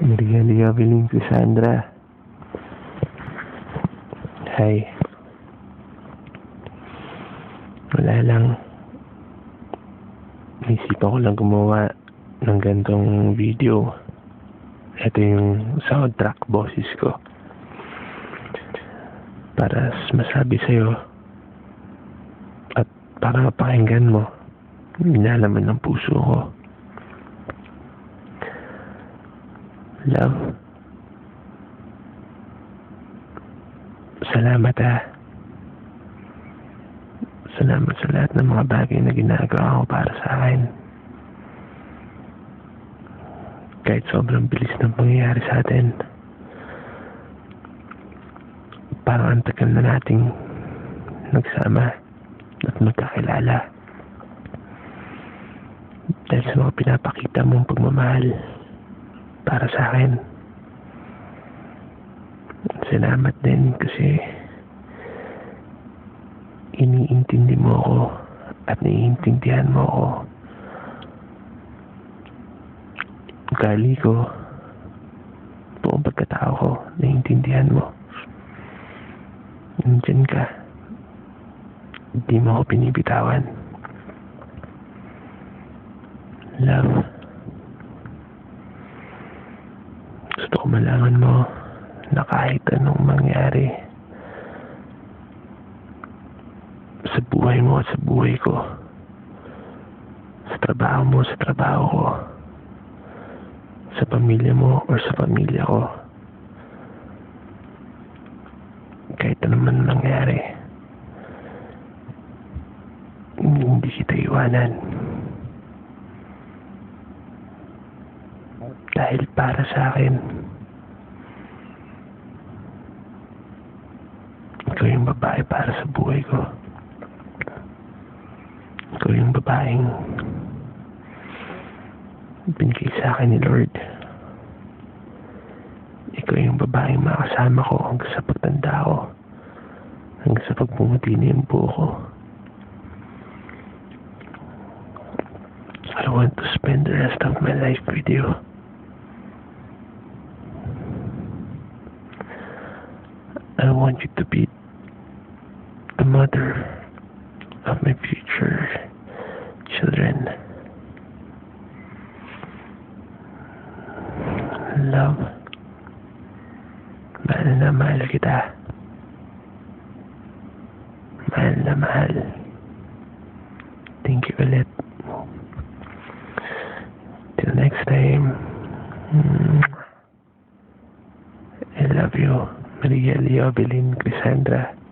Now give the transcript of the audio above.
Maria Evelyn Cassandra. Hi. Wala lang. Naisipan ko lang gumawa ng gantong video. Ito yung soundtrack boses ko. Para masabi sa'yo at para mapakinggan mo inalaman ng puso ko. Love. Salamat Salamat sa lahat ng mga bagay na ginagawa ko para sa akin. Kahit sobrang bilis ng pangyayari sa atin. Parang ang tagal na nating nagsama at magkakilala. Dahil sa mga pinapakita mong pagmamahal para sa akin. Salamat din kasi iniintindi mo ako at naiintindihan mo ako. Ugali ko, buong pagkatao ko, naiintindihan mo. Nandiyan ka. Hindi mo ako binibitawan. Love. Gusto ko malaman mo na kahit anong mangyari sa buhay mo at sa buhay ko, sa trabaho mo, sa trabaho ko, sa pamilya mo or sa pamilya ko, kahit naman mangyari, hindi kita iwanan. Dahil para sa akin, ikaw yung babae para sa buhay ko. Ikaw yung babaeng binigay sa akin ni Lord. Ikaw yung babaeng makasama ko hanggang sa pagtanda ko, hanggang sa pagpumuti na yung buho ko. I want to spend the rest of my life with you. I want you to be the mother of my future children. Love. Mahal na mahal kita. Mahal na mahal. Thank you ulit. Till next time. I love you. Maria Evelyn Cassandra.